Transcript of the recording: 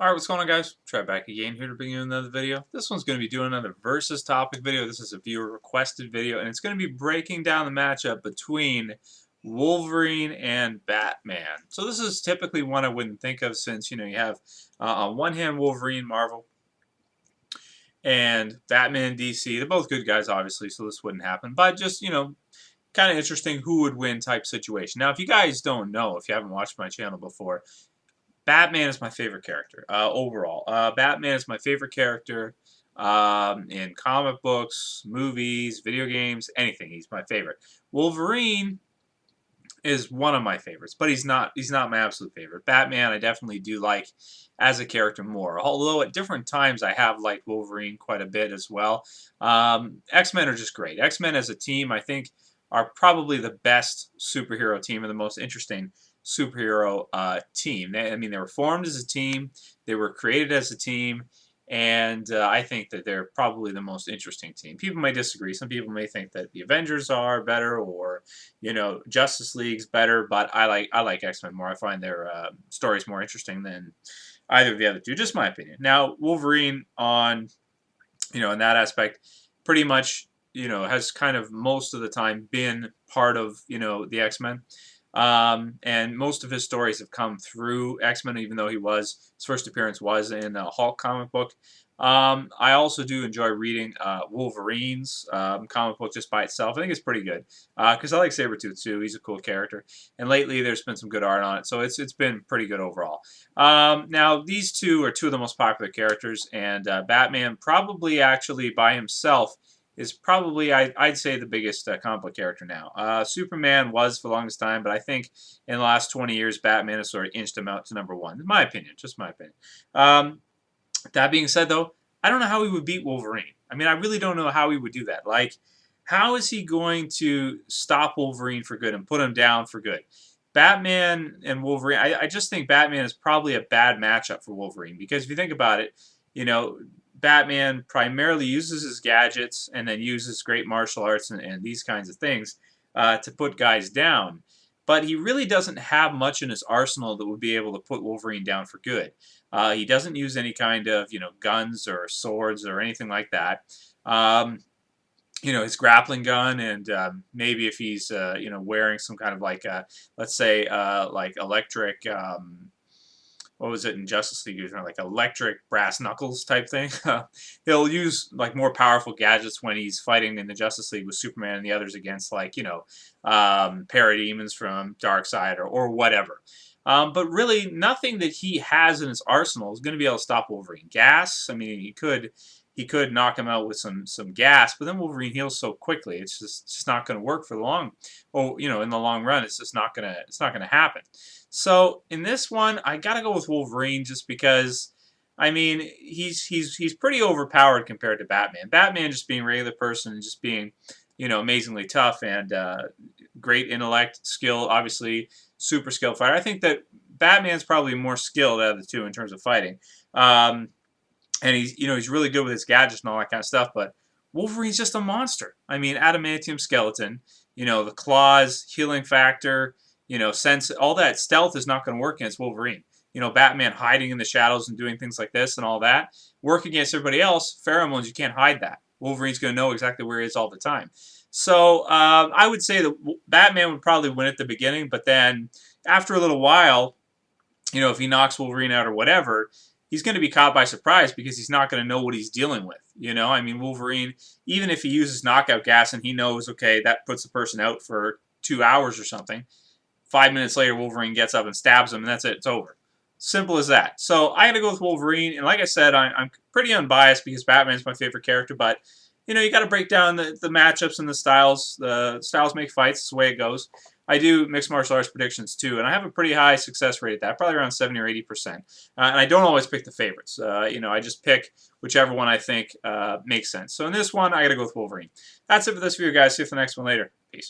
Alright, what's going on, guys? Trev back again here to bring you another video. This one's going to be doing another versus topic video. This is a viewer requested video, and it's going to be breaking down the matchup between Wolverine and Batman. So this is typically one I wouldn't think of since, you have on one hand Wolverine, Marvel, and Batman, DC. They're both good guys, obviously, so this wouldn't happen. But just, kind of interesting who would win type situation. Now, if you guys don't know, if you haven't watched my channel before, Batman is my favorite character overall. Batman is my favorite character in comic books, movies, video games, anything. He's my favorite. Wolverine is one of my favorites, but he's not my absolute favorite. Batman I definitely do like as a character more. Although at different times I have liked Wolverine quite a bit as well. X-Men are just great. X-Men as a team I think are probably the best superhero team and the most interesting superhero team. They were formed as a team, they were created as a team, and I think that they're probably the most interesting team. People may disagree. Some people may think that the Avengers are better, or Justice League's better, but I like X-Men more. I find their stories more interesting than either of the other two. Just my opinion. Now Wolverine on in that aspect pretty much has kind of most of the time been part of the X-Men. And most of his stories have come through X-Men, even though his first appearance was in a Hulk comic book. I also do enjoy reading Wolverine's comic book just by itself. I think it's pretty good because I like Sabretooth too. He's a cool character. And lately there's been some good art on it, so it's been pretty good overall. Now, these two are two of the most popular characters, and Batman probably actually by himself is probably, I'd say, the biggest comic book character now. Superman was for the longest time, but I think in the last 20 years, Batman has sort of inched him out to #1. In my opinion, just my opinion. That being said, though, I don't know how he would beat Wolverine. I really don't know how he would do that. Like, how is he going to stop Wolverine for good and put him down for good? Batman and Wolverine, I just think Batman is probably a bad matchup for Wolverine, because if you think about it, Batman primarily uses his gadgets and then uses great martial arts and these kinds of things to put guys down. But he really doesn't have much in his arsenal that would be able to put Wolverine down for good. He doesn't use any kind of, guns or swords or anything like that. His grappling gun, and maybe if he's, wearing some kind of like, let's say, like electric... what was it in Justice League? Using like electric brass knuckles type thing. He'll use like more powerful gadgets when he's fighting in the Justice League with Superman and the others against like parademons from Darkseid or whatever. But really, nothing that he has in his arsenal is going to be able to stop Wolverine. Gas. He could knock him out with some gas, but then Wolverine heals so quickly. It's just not going to work for the long. In the long run, it's just not gonna happen. So in this one, I gotta go with Wolverine just because, he's pretty overpowered compared to Batman. Batman just being a regular person and just being, amazingly tough and great intellect, skill, obviously super skilled fighter. I think that Batman's probably more skilled out of the two in terms of fighting. And he's really good with his gadgets and all that kind of stuff, but Wolverine's just a monster. Adamantium skeleton, the claws, healing factor, sense, all that stealth is not going to work against Wolverine. Batman hiding in the shadows and doing things like this and all that. Work against everybody else, pheromones, you can't hide that. Wolverine's going to know exactly where he is all the time. So I would say that Batman would probably win at the beginning, but then after a little while, if he knocks Wolverine out or whatever, he's going to be caught by surprise because he's not going to know what he's dealing with. Wolverine, even if he uses knockout gas and he knows, okay, that puts the person out for 2 hours or something, 5 minutes later, Wolverine gets up and stabs him, and that's it. It's over. Simple as that. So I got to go with Wolverine, and like I said, I'm pretty unbiased because Batman's my favorite character, but you got to break down the matchups and the styles. The styles make fights. That's the way it goes. I do mixed martial arts predictions too, and I have a pretty high success rate at that, probably around 70 or 80%. And I don't always pick the favorites. I just pick whichever one I think makes sense. So in this one, I got to go with Wolverine. That's it for this video, guys. See you for the next one later. Peace.